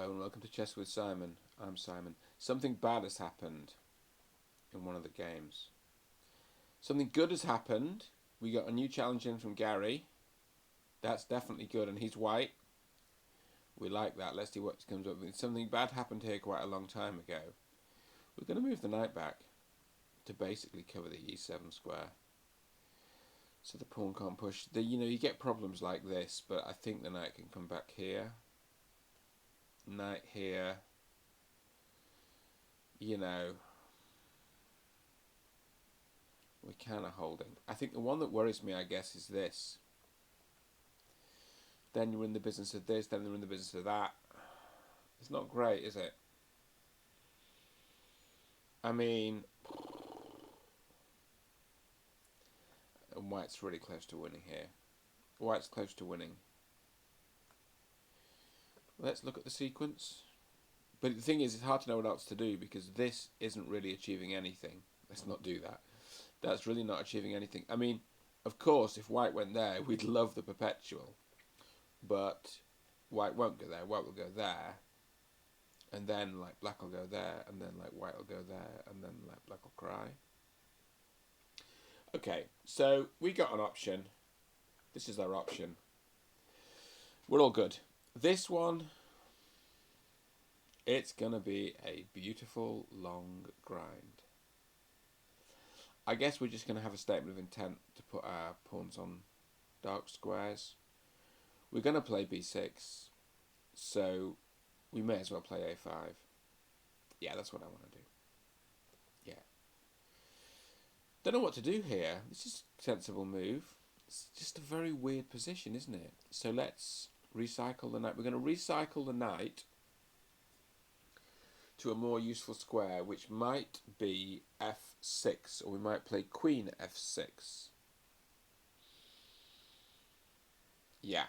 Hello and welcome to Chess with Simon. I'm Simon. Something bad has happened in one of the games. Something good has happened. We got a new challenge in from Gary. That's definitely good, and he's white. We like that. Let's see what comes up with. Something bad happened here quite a long time ago. We're going to move the knight back to basically cover the e7 square. So the pawn can't push. You get problems like this, but I think the knight can come back here. Knight here. We're kind of holding. I think the one that worries me, I guess, is this. Then you're in the business of this, then you're in the business of that. It's not great, is it? I mean, and White's really close to winning here. White's close to winning. Let's look at the sequence. But the thing is, it's hard to know what else to do because this isn't really achieving anything. Let's not do that. That's really not achieving anything. I mean, of course, if White went there, we'd love the perpetual. But White won't go there. White will go there. And then, Black will go there. And then, White will go there. And then, Black will cry. Okay, so we got an option. This is our option. We're all good. This one, it's going to be a beautiful, long grind. I guess we're just going to have a statement of intent to put our pawns on dark squares. We're going to play b6, so we may as well play a5. Yeah, that's what I want to do. Yeah. Don't know what to do here. This is a sensible move. It's just a very weird position, isn't it? So let's recycle the knight. We're going to recycle the knight to a more useful square, which might be f6, or we might play queen f6. Yeah.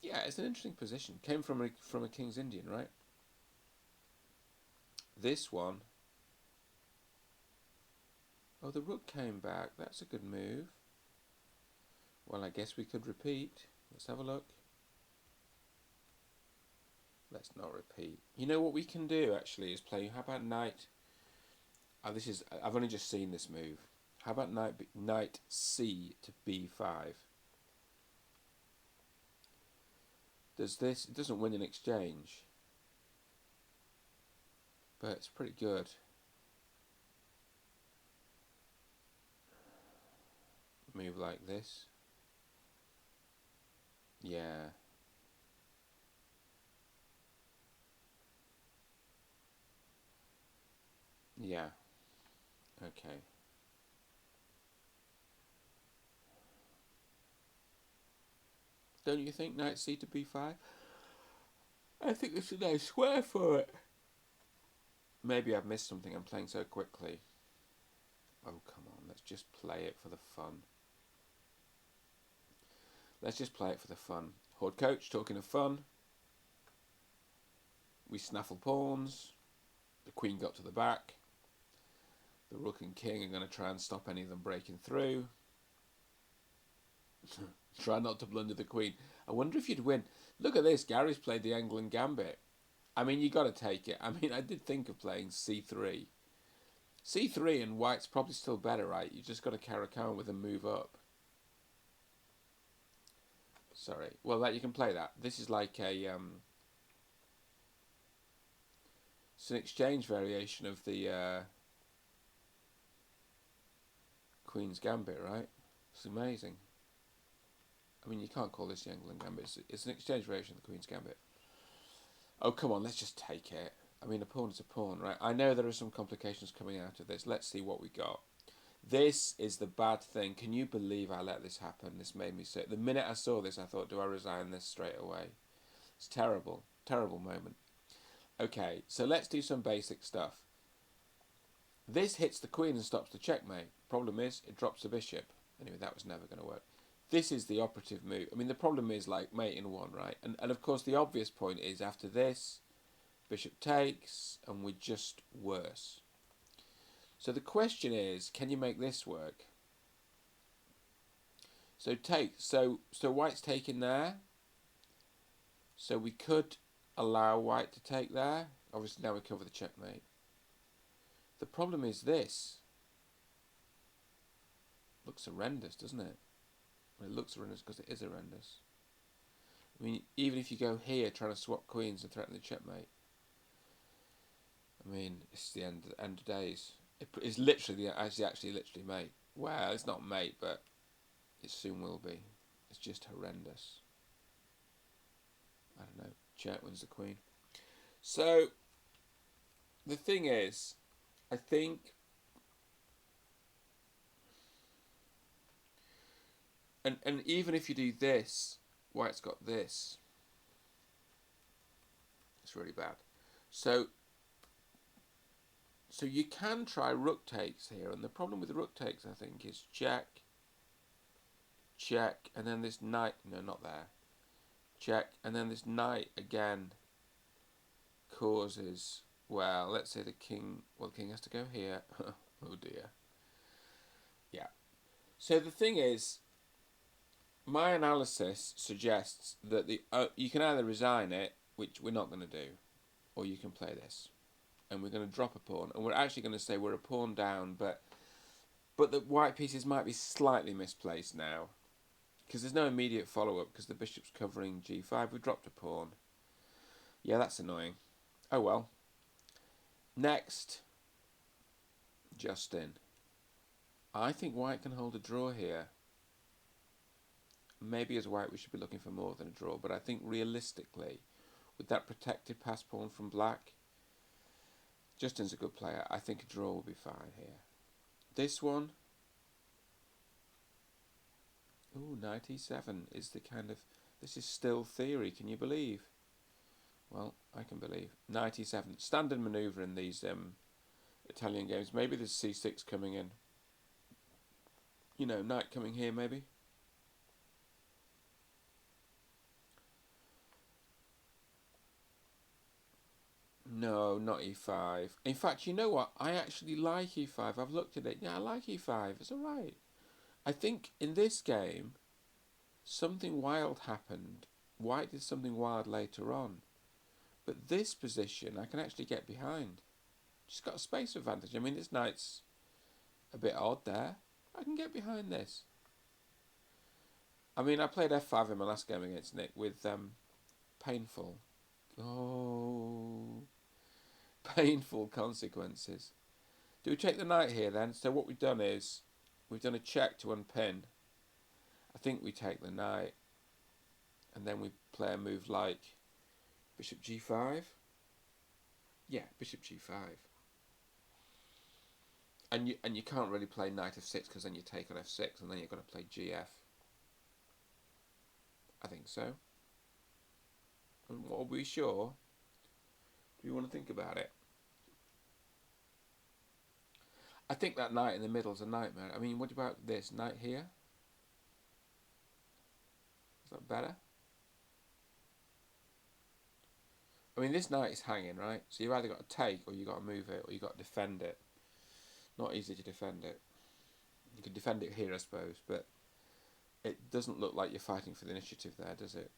Yeah, it's an interesting position. Came from a King's Indian, right? This one. Oh, the rook came back. That's a good move. Well, I guess we could repeat. Let's have a look. Let's not repeat. You know what we can do, actually, is play... How about knight... I've only just seen this move. How about knight c to b5? Does this... It doesn't win in exchange. But it's pretty good. Move like this. Yeah. Yeah. Okay. Don't you think knight c to b5? I think there's a nice square for it. Maybe I've missed something. I'm playing so quickly. Oh, come on. Let's just play it for the fun. Let's just play it for the fun. Horde coach, talking of fun. We snaffle pawns. The queen got to the back. The rook and king are going to try and stop any of them breaking through. Try not to blunder the queen. I wonder if you'd win. Look at this. Gary's played the England Gambit. I mean, you got to take it. I mean, I did think of playing c3. c3 and white's probably still better, right? You just got to carry on with a move up. Sorry. Well, you can play that. This is like a... it's an exchange variation of the Queen's Gambit, right? It's amazing. I mean, you can't call this the England Gambit. It's an exchange variation of the Queen's Gambit. Oh, come on, let's just take it. I mean, a pawn is a pawn, right? I know there are some complications coming out of this. Let's see what we got. This is the bad thing. Can you believe I let this happen? This made me sick. The minute I saw this, I thought, do I resign this straight away? It's terrible. Terrible moment. Okay, so let's do some basic stuff. This hits the queen and stops the checkmate. Problem is, it drops the bishop. Anyway, that was never going to work. This is the operative move. I mean, the problem is mate in one, right? And of course, the obvious point is after this, bishop takes, and we're just worse. So the question is, can you make this work? So white's taken there. So we could allow white to take there. Obviously now we cover the checkmate. The problem is this. Looks horrendous, doesn't it? Well, it looks horrendous because it is horrendous. I mean, even if you go here trying to swap queens and threaten the checkmate, I mean, it's the end of days. It's literally actually literally mate. Well, it's not mate, but it soon will be. It's just horrendous. I don't know. Check wins the queen. So the thing is, I think and even if you do this, white's got this. It's really bad. So you can try rook takes here, and the problem with the rook takes, I think, is check, check, and then this knight. No, not there. Check, and then this knight again causes. Well, let's say the king. Well, the king has to go here. Oh dear. Yeah. So the thing is, my analysis suggests that you can either resign it, which we're not going to do, or you can play this, and we're going to drop a pawn, and we're actually going to say we're a pawn down, but the white pieces might be slightly misplaced now, because there's no immediate follow-up, because the bishop's covering g5. We dropped a pawn. Yeah, that's annoying. Oh well. Next, Justin. I think white can hold a draw here. Maybe as white we should be looking for more than a draw, but I think realistically, with that protected pass pawn from black, Justin's a good player. I think a draw will be fine here. This one, ooh, knight e7 is the kind of, this is still theory, can you believe? Well, I can believe. Knight e7, standard manoeuvre in these Italian games. Maybe there's c6 coming in. You know, knight coming here maybe. No, not e5. In fact, you know what? I actually like e5. I've looked at it. Yeah, I like e5. It's alright. I think in this game, something wild happened. White did something wild later on. But this position, I can actually get behind. Just got a space advantage. I mean, this knight's a bit odd there. I can get behind this. I mean, I played f5 in my last game against Nick with painful. Oh, painful consequences. Do we take the knight here then? So what we've done is, we've done a check to unpin. I think we take the knight, and then we play a move like bishop g5. Yeah, bishop g5. And you can't really play knight f6 because then you take on f6, and then you've got to play gf. I think so. And are we sure? Do you want to think about it? I think that knight in the middle is a nightmare. I mean, what about this knight here? Is that better? I mean, this knight is hanging, right? So you've either got to take, or you've got to move it, or you've got to defend it. Not easy to defend it. You can defend it here, I suppose, but it doesn't look like you're fighting for the initiative there, does it?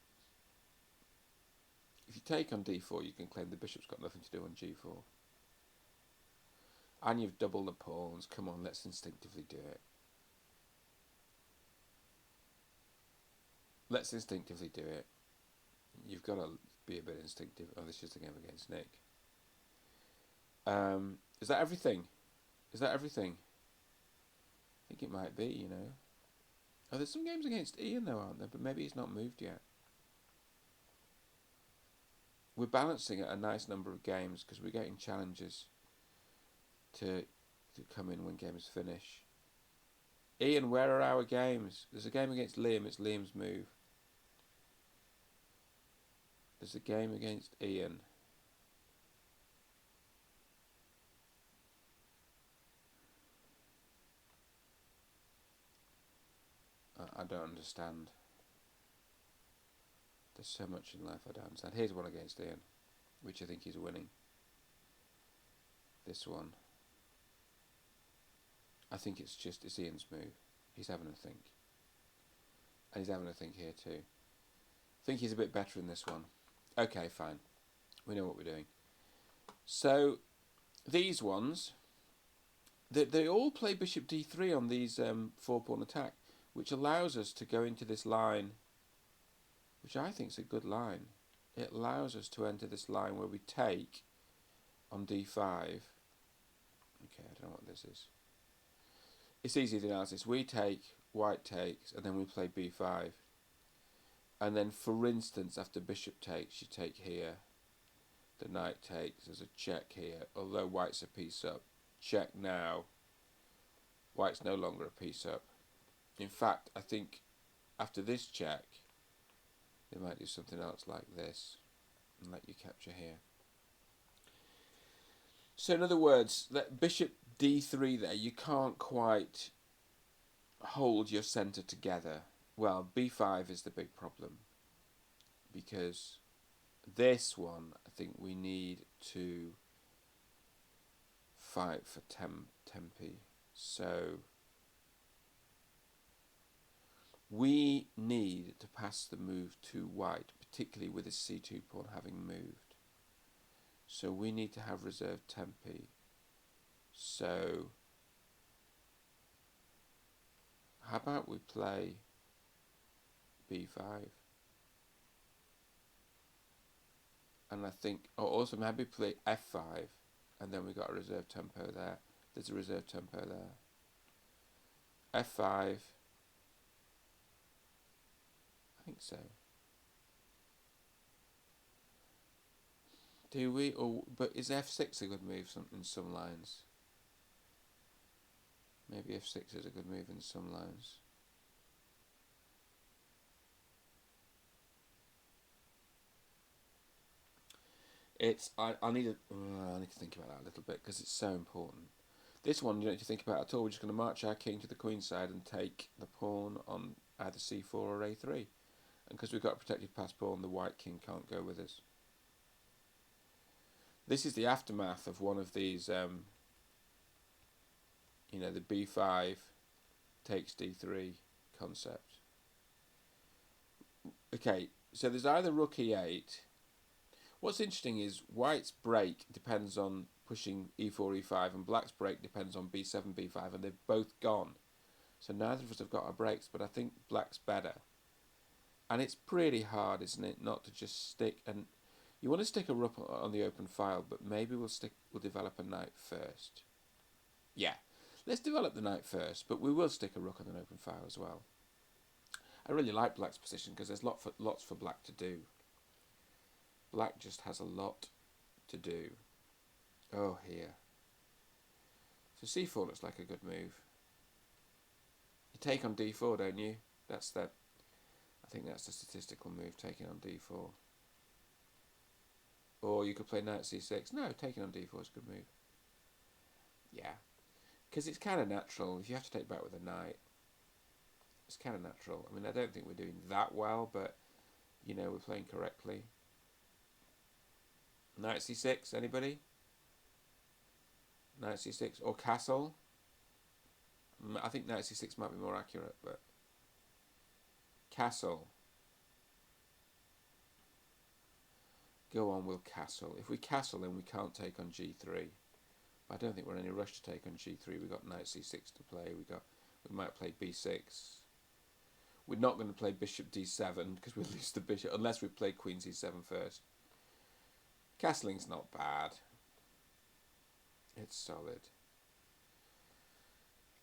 If you take on d4, you can claim the bishop's got nothing to do on g4. And you've doubled the pawns. Come on, let's instinctively do it. Let's instinctively do it. You've got to be a bit instinctive. Oh, this is the game against Nick. Is that everything? Is that everything? I think it might be, you know. Oh, there's some games against Ian though, aren't there? But maybe he's not moved yet. We're balancing at a nice number of games because we're getting challenges to come in when games finish. Ian, where are our games? There's a game against Liam. It's Liam's move. There's a game against Ian. I don't understand. There's so much in life I don't understand. Here's one against Ian, which I think he's winning. This one. I think it's Ian's move. He's having a think. And he's having a think here too. I think he's a bit better in this one. Okay, fine. We know what we're doing. So these ones, they all play bishop d3 on these 4-pawn attack, which allows us to go into this line, which I think is a good line. It allows us to enter this line where we take on d5. Okay, I don't know what this is. It's easy to analysis. We take, white takes, and then we play b5. And then, for instance, after bishop takes, you take here. The knight takes. There's a check here. Although white's a piece up. Check now. White's no longer a piece up. In fact, I think after this check, they might do something else like this and let you capture here. So in other words, that bishop d3 there, you can't quite hold your centre together. Well, b5 is the big problem, because this one, I think we need to fight for tempi. So we need to pass the move to white, particularly with his c2 pawn having moved. So we need to have reserved tempi. So how about we play b5? And I think, also maybe play f5, and then we got a reserve tempo there. There's a reserve tempo there. f5. I think so. Do we? But is f6 a good move in some lines? Maybe f6 is a good move in some lines. I need to think about that a little bit, because it's so important. This one you don't need to think about at all. We're just going to march our king to the queen side and take the pawn on either c4 or a3. And because we've got a protected pass pawn, the white king can't go with us. This is the aftermath of one of these, the b5 takes d3 concept. Okay, so there's either rook e8. What's interesting is white's break depends on pushing e4, e5, and black's break depends on b7, b5, and they've both gone. So neither of us have got our breaks, but I think black's better. And it's pretty hard, isn't it, not to just stick, and you want to stick a rook on the open file, but maybe we'll develop a knight first. Yeah, let's develop the knight first, but we will stick a rook on an open file as well. I really like black's position because there's lots for black to do. Black just has a lot to do. Oh, here. So c4 looks like a good move. You take on d4, don't you? I think that's the statistical move, taking on d4. Or you could play knight c6. No, taking on d4 is a good move. Yeah. Because it's kind of natural. If you have to take back with a knight, it's kind of natural. I mean, I don't think we're doing that well, but, we're playing correctly. Knight c6, anybody? Knight c6 or castle? I think knight c6 might be more accurate, but castle. Go on, we'll castle. If we castle, then we can't take on g3. But I don't think we're in any rush to take on g3. We've got knight c6 to play. We might play b6. We're not going to play bishop d7 because we lose the bishop unless we play queen c7 first. Castling's not bad. It's solid.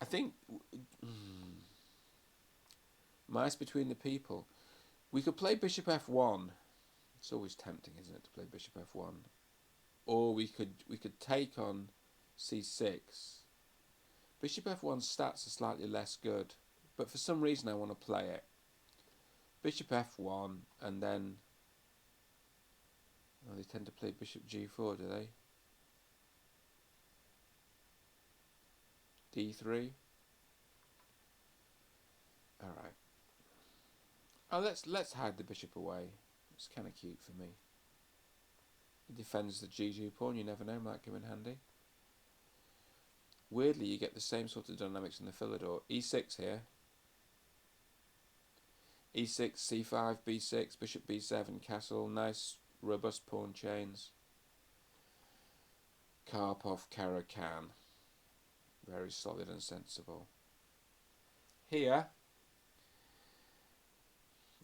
I think mice between the people. We could play bishop f1. It's always tempting, isn't it, to play bishop f1? Or we could take on c6. Bishop f1's stats are slightly less good, but for some reason I want to play it. Bishop f1, and then they tend to play bishop g4, do they? d3. All right. Oh, let's hide the bishop away. It's kind of cute for me. It defends the g2 pawn. You never know, might come in handy. Weirdly, you get the same sort of dynamics in the Philidor. e6 here. e6, c5, b6, bishop b7, castle. Nice robust pawn chains. Karpov, Karakan. Very solid and sensible. Here,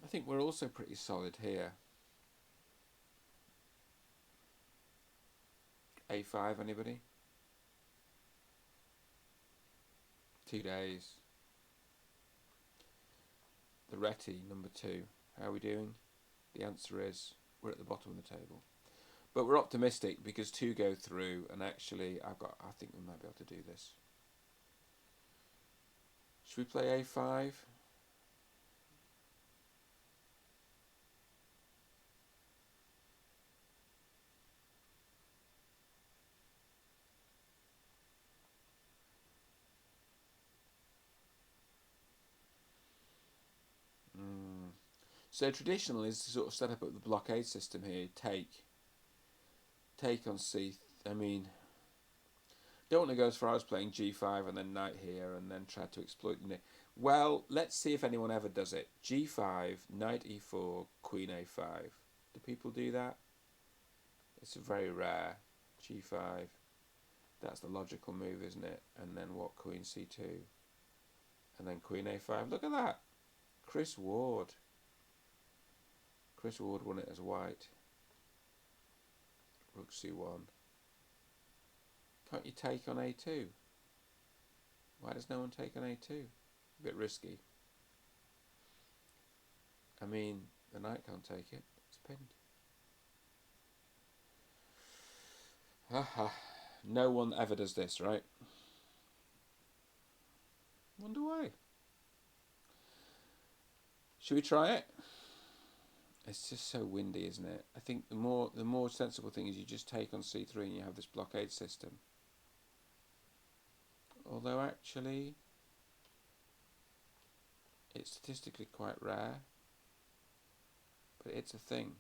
I think we're also pretty solid here. A5, anybody? 2 days. The Reti, number 2. How are we doing? The answer is we're at the bottom of the table. But we're optimistic because 2 go through, and actually I think we might be able to do this. Should we play A5? So traditional is to sort of set up the blockade system here. Take on C. I mean, don't want to go as far as playing G5 and then knight here and then try to exploit the. Well, let's see if anyone ever does it. G5, knight E4, queen A5. Do people do that? It's very rare. G5. That's the logical move, isn't it? And then what? Queen C2. And then queen A5. Look at that. Chris Ward. Chris Ward won it as white. Rook C1. Can't you take on A2? Why does no one take on A2? A bit risky. I mean, the knight can't take it. It's pinned. Haha. No one ever does this, right? Wonder why. Should we try it? It's just so windy, isn't it? I think the more sensible thing is you just take on C3 and you have this blockade system. Although actually, it's statistically quite rare, but it's a thing.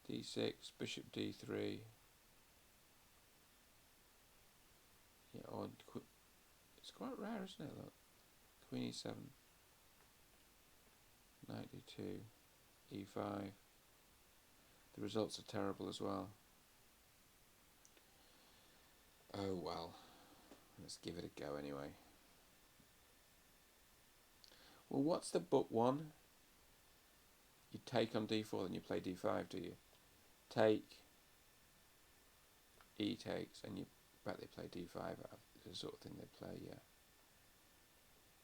D6, bishop D3. Yeah, it's quite rare, isn't it? Look, queen E7, knight D2, E5. The results are terrible as well. Oh well, let's give it a go anyway. Well, what's the book one? You take on D4, then you play D5, do you? Take, E takes, and you bet they play D5. It's the sort of thing they play, yeah.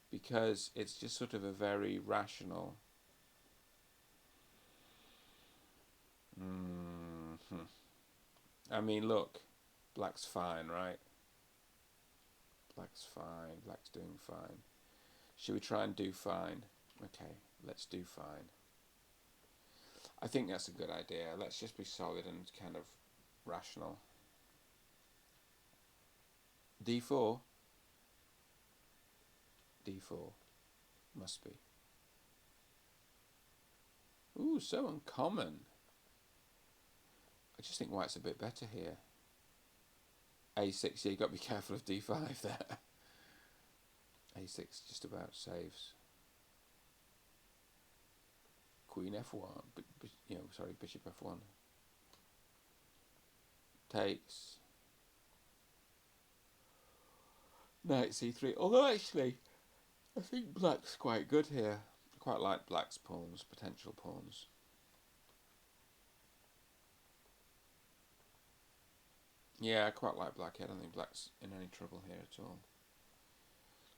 Because it's just sort of a very rational. I mean, look, black's fine, right? Black's fine. Black's doing fine. Should we try and do fine? Okay, let's do fine. I think that's a good idea. Let's just be solid and kind of rational. D4. D4. Must be. Ooh, so uncommon. I just think white's a bit better here. A6, yeah, you've got to be careful of D5 there. A6 just about saves. Queen F1, bishop F1. Takes. Knight C3. Although actually, I think black's quite good here. I quite like black's pawns, potential pawns. Yeah, I quite like black. I don't think black's in any trouble here at all.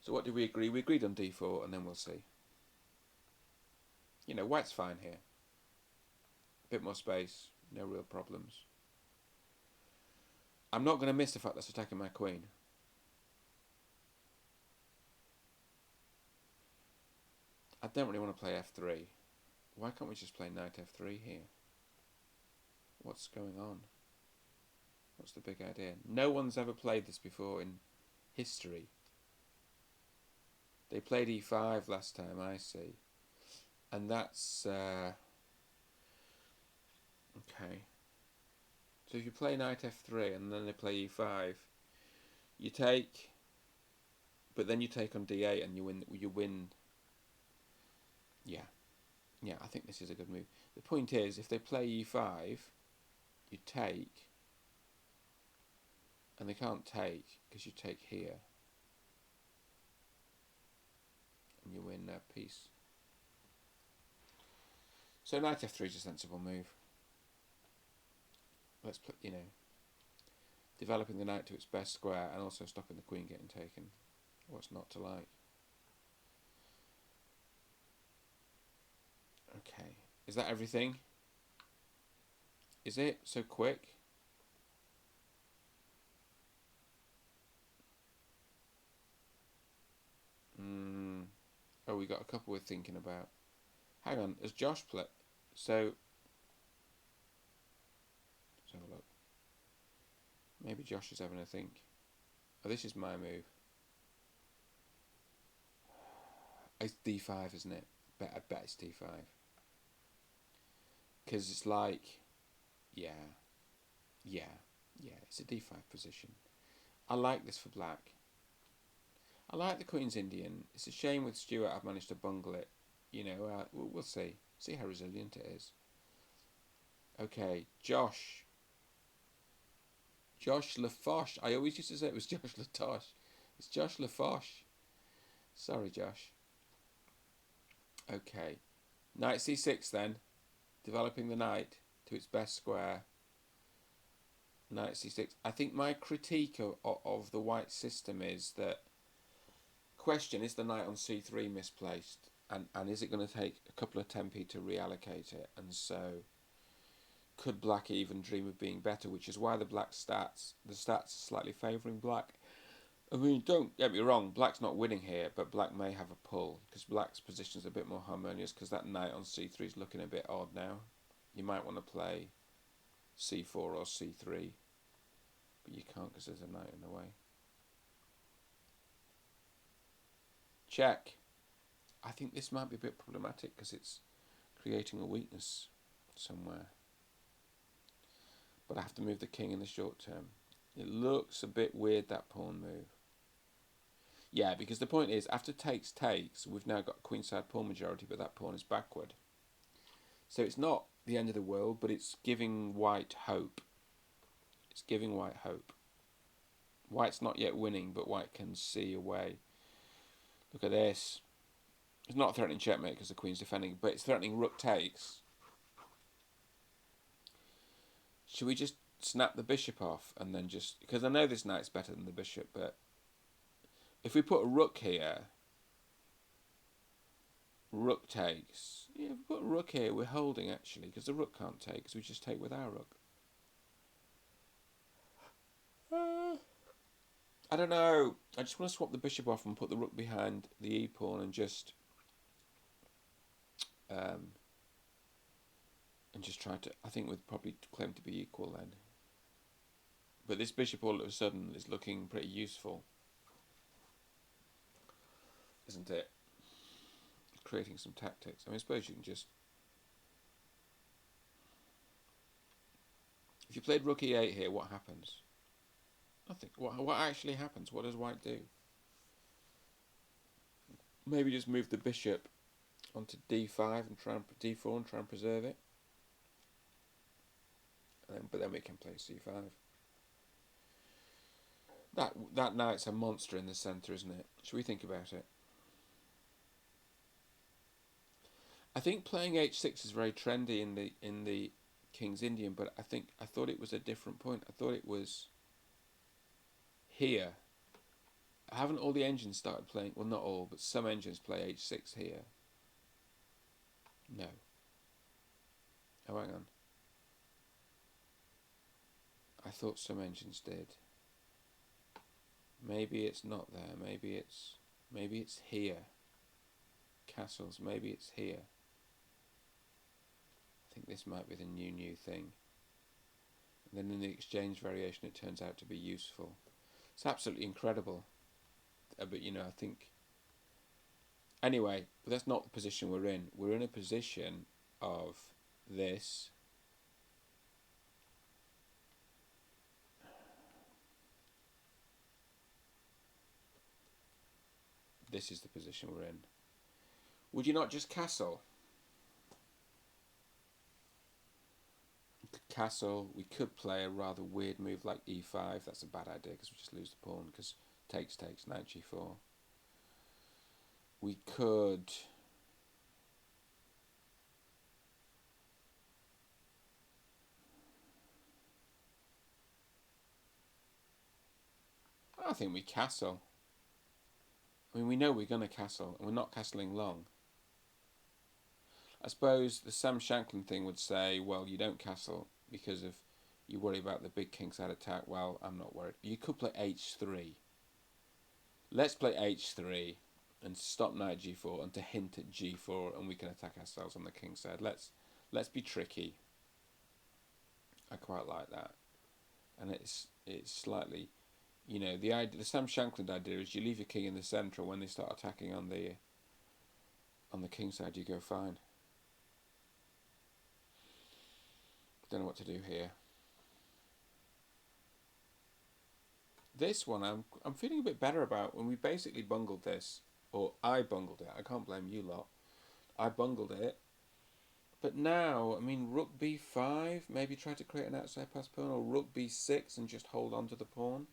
So what did we agree? We agreed on D4, and then we'll see. You know, white's fine here. A bit more space, no real problems. I'm not going to miss the fact that's attacking my queen. I don't really want to play F3. Why can't we just play knight F3 here? What's going on? What's the big idea? No one's ever played this before in history. They played E5 last time, I see. And that's... okay. So if you play knight F3 and then they play E5, you take... But then you take on D8 and you win... Yeah. Yeah, I think this is a good move. The point is, if they play e5, you take, and they can't take because you take here, and you win peace. So knight f3 is a sensible move. Let's put, developing the knight to its best square and also stopping the queen getting taken. What's not to like? Okay, is that everything? Is it so quick? Oh, we got a couple we're thinking about. Hang on, has Josh played? So, let's have a look. Maybe Josh is having a think. Oh, this is my move. It's d5, isn't it? I bet it's d5. Because it's like, yeah, it's a d5 position. I like this for black. I like the Queen's Indian. It's a shame with Stuart I've managed to bungle it. We'll see. See how resilient it is. Okay, Josh Lafoche. I always used to say it was Josh Latosh. It's Josh Lafoche. Sorry, Josh. Okay. Knight c6 then. Developing the knight to its best square. Knight c6. I think my critique of the white system is that, question, is the knight on c3 misplaced? And is it going to take a couple of tempi to reallocate it? And so could black even dream of being better, which is why the stats are slightly favouring black. I mean, don't get me wrong, black's not winning here, but black may have a pull, because black's position is a bit more harmonious, because that knight on c3 is looking a bit odd now. You might want to play c4 or c3, but you can't because there's a knight in the way. Check. I think this might be a bit problematic, because it's creating a weakness somewhere. But I have to move the king in the short term. It looks a bit weird, that pawn move. Yeah, because the point is, after takes, we've now got a queenside pawn majority, but that pawn is backward. So it's not the end of the world, but it's giving white hope. It's giving white hope. White's not yet winning, but white can see a way. Look at this. It's not threatening checkmate because the queen's defending, but it's threatening rook takes. Should we just snap the bishop off and then just... Because I know this knight's better than the bishop, but... If we put a rook here... Rook takes. Yeah, if we put a rook here, we're holding, actually, because the rook can't take, because we just take with our rook. I don't know. I just want to swap the bishop off and put the rook behind the e-pawn and just... try to... I think we'd probably claim to be equal then. But this bishop all of a sudden is looking pretty useful. Isn't it? Creating some tactics. I mean, I suppose you can just... If you played rook e8 here, what happens? Nothing. What actually happens? What does white do? Maybe just move the bishop onto d5 and try and d4 and try and preserve it. But then we can play c5. That knight's a monster in the centre, isn't it? Should we think about it? I think playing h6 is very trendy in the King's Indian, but I thought it was a different point. I thought it was here. Haven't all the engines started playing? Well, not all, but some engines play h6 here. No. Oh, hang on. I thought some engines did. Maybe it's not there. Maybe it's here. Castles. Maybe it's here. I think this might be the new thing. And then in the exchange variation, it turns out to be useful. It's absolutely incredible. But I think... Anyway, but that's not the position we're in. We're in a position of this. This is the position we're in. Would you not just castle? castle. We could play a rather weird move like e5. That's a bad idea because we just lose the pawn because takes, knight g4. We could... I think we castle. I mean, we know we're going to castle, and we're not castling long. I suppose the Sam Shanklin thing would say, well, you don't castle because of you worry about the big kingside attack. Well, I'm not worried. You could play h3. Let's play h3 and stop knight g4 and to hint at g4, and we can attack ourselves on the kingside. Let's be tricky. I quite like that, and it's slightly, you know, the Sam Shanklin idea is you leave your king in the centre. When they start attacking on the kingside, you go fine. Don't know what to do here. This one I'm feeling a bit better about. When we basically bungled this, or I bungled it. I can't blame you lot. I bungled it. But now, I mean, rook b5, maybe try to create an outside pass pawn, or rook b6 and just hold on to the pawn.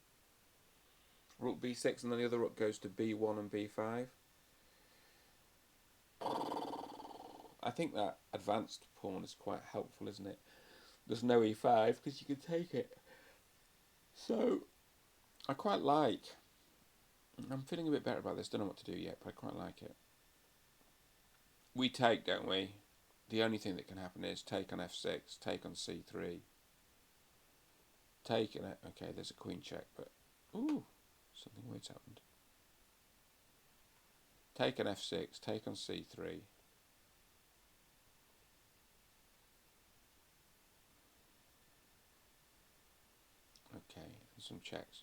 Rook b6 and then the other rook goes to b1 and b5. I think that advanced pawn is quite helpful, isn't it? There's no e5 because you can take it. So, I quite like... I'm feeling a bit better about this. Don't know what to do yet, but I quite like it. We take, don't we? The only thing that can happen is take on f6, take on c3. Take on it. Okay, there's a queen check, but... Ooh, something weird's happened. Take on f6, take on c3. Okay, and some checks.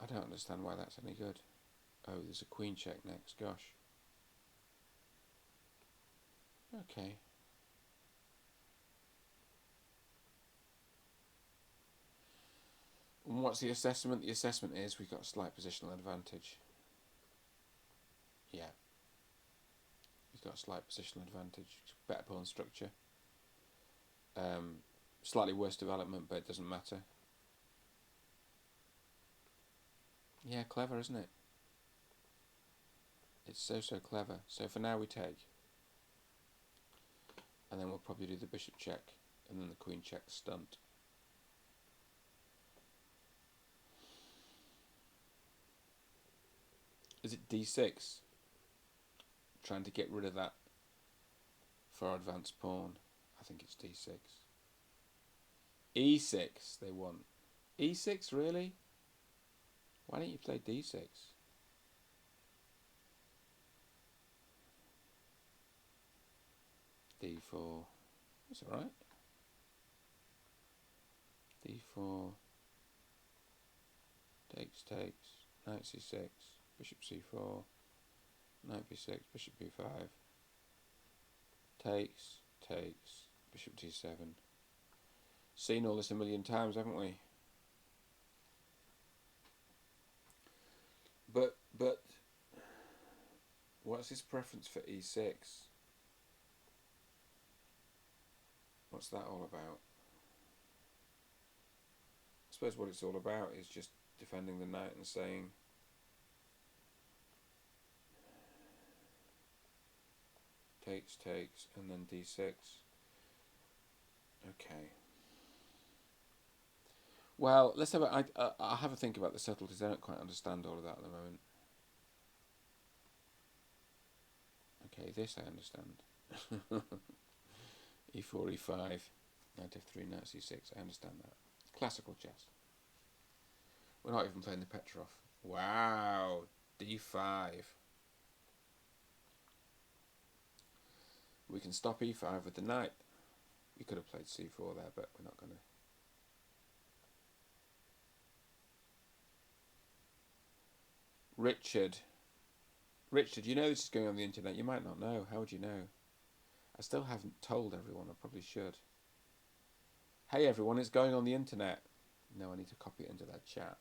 I don't understand why that's any good. Oh, there's a queen check next, gosh. Okay. And what's the assessment? The assessment is we've got a slight positional advantage. Yeah. We've got a slight positional advantage. Better pawn structure. Slightly worse development, but it doesn't matter. Yeah, clever, isn't it? It's so clever. So for now we take. And then we'll probably do the bishop check. And then the queen check stunt. Is it d6? Trying to get rid of that for our advanced pawn. I think it's d6. e6 they want. e6, really? Why don't you play d6? d4. That's alright. d4. Takes. Knight c6. Bishop c4. Knight b6. Bishop b5. Takes. Bishop d7. Seen all this a million times, haven't we? But what's his preference for e6? What's that all about? I suppose what it's all about is just defending the knight and saying takes, and then d6. Okay. Well, let's have I'll have a think about the subtleties. I don't quite understand all of that at the moment. Okay, this I understand. e4, e5, knight f3, knight c6. I understand that. Classical chess. We're not even playing the Petrov. Wow, d5. We can stop e5 with the knight. We could have played c4 there, but we're not going to. Richard, you know this is going on the internet. You might not know. How would you know? I still haven't told everyone. I probably should. Hey everyone, it's going on the internet. No, I need to copy it into that chat.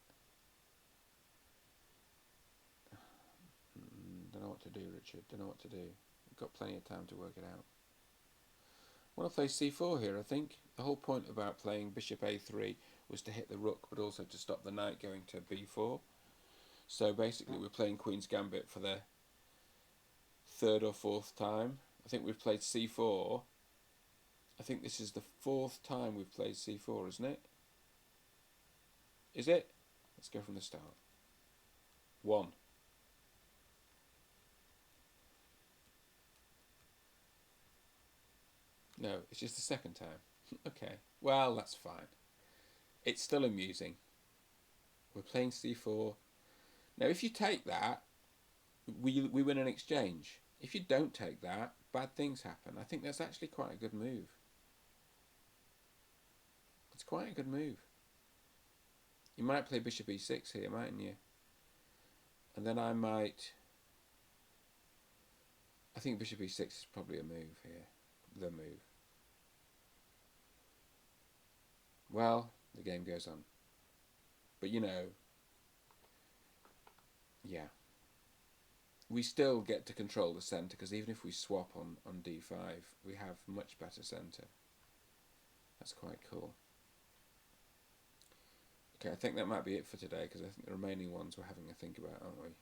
Don't know what to do, Richard. Don't know what to do. We've got plenty of time to work it out. I want to play c4 here, I think. The whole point about playing bishop a3 was to hit the rook, but also to stop the knight going to b4. So basically we're playing Queen's Gambit for the third or fourth time. I think we've played c4. I think this is the fourth time we've played c4, isn't it? Is it? Let's go from the start. 1. No, it's just the second time. Okay, well, that's fine. It's still amusing. We're playing c4. Now, if you take that, we win an exchange. If you don't take that, bad things happen. I think that's actually quite a good move. It's quite a good move. You might play bishop e6 here, mightn't you? And then I think bishop e6 is probably a move here. The move. Well, the game goes on. But you know, yeah. We still get to control the centre, because even if we swap on d5, we have much better centre. That's quite cool. Okay, I think that might be it for today, because I think the remaining ones we're having a think about, aren't we?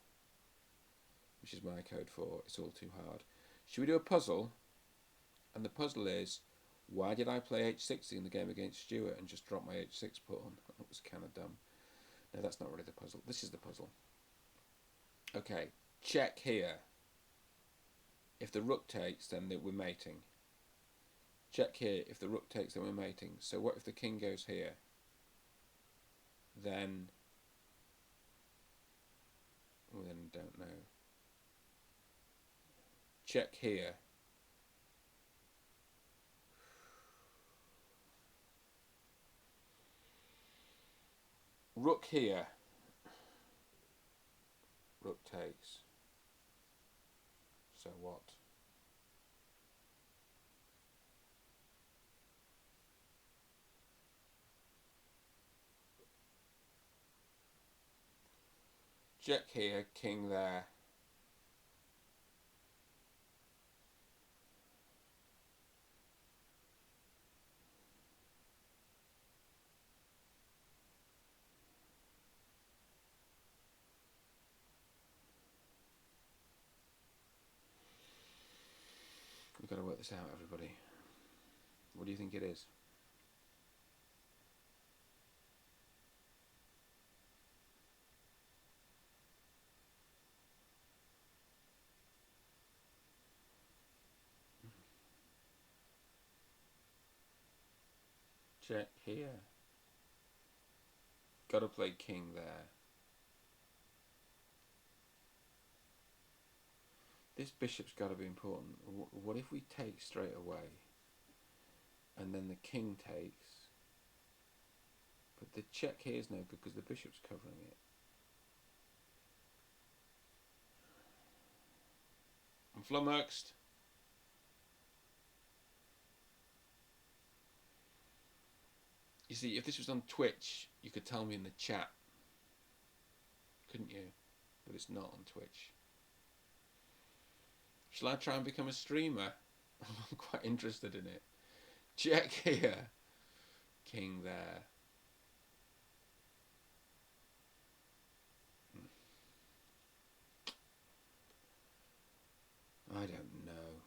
Which is my code for it's all too hard. Should we do a puzzle? And the puzzle is, why did I play h60 in the game against Stuart and just drop my h6 pawn? That was kind of dumb. No, that's not really the puzzle. This is the puzzle. Okay, check here. If the rook takes, then we're mating. Check here. If the rook takes, then we're mating. So what if the king goes here? Then don't know. Check here. Rook here. Rook takes. So what? Check here, king there. We've got to work this out, everybody. What do you think it is? Check here. Got to play king there. This bishop's got to be important. What if we take straight away and then the king takes? But the check here is no good because the bishop's covering it. I'm flummoxed. You see, if this was on Twitch, you could tell me in the chat, couldn't you? But it's not on Twitch. Shall I try and become a streamer? I'm quite interested in it. Check here. King there. I don't know.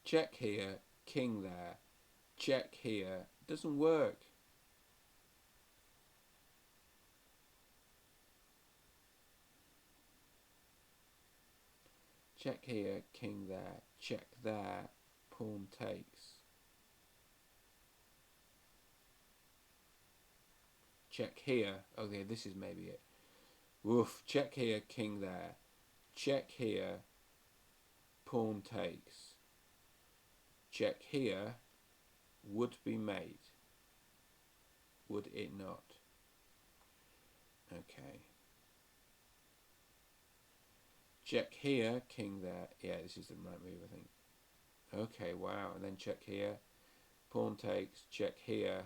Check here. King there. Check here. It doesn't work. Check here, king there, check there, pawn takes. Check here, okay, this is maybe it. Woof, check here, king there, check here, pawn takes. Check here, would be mate. Would it not? Okay. Check here, king there. Yeah, this is the right move, I think. Okay, wow. And then check here. Pawn takes. Check here.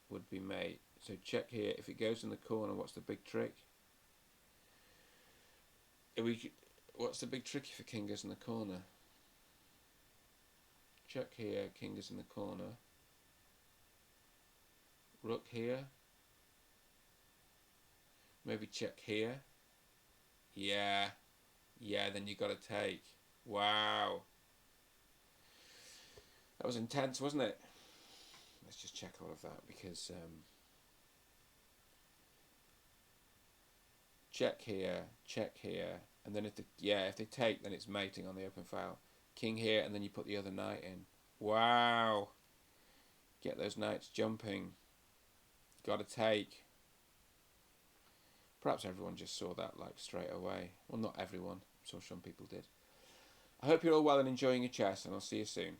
Would be mate. So check here. If it goes in the corner, what's the big trick? What's the big trick if a king goes in the corner? check here, king is in the corner. Rook here. Maybe check here. Yeah. Yeah, then you got to take. Wow. That was intense, wasn't it? Let's just check all of that because check here, and then if they take, then it's mating on the open file. King here, and then you put the other knight in. Wow. Get those knights jumping. Got to take. Perhaps everyone just saw that like straight away. Well, not everyone. I'm sure some people did. I hope you're all well and enjoying your chess, and I'll see you soon.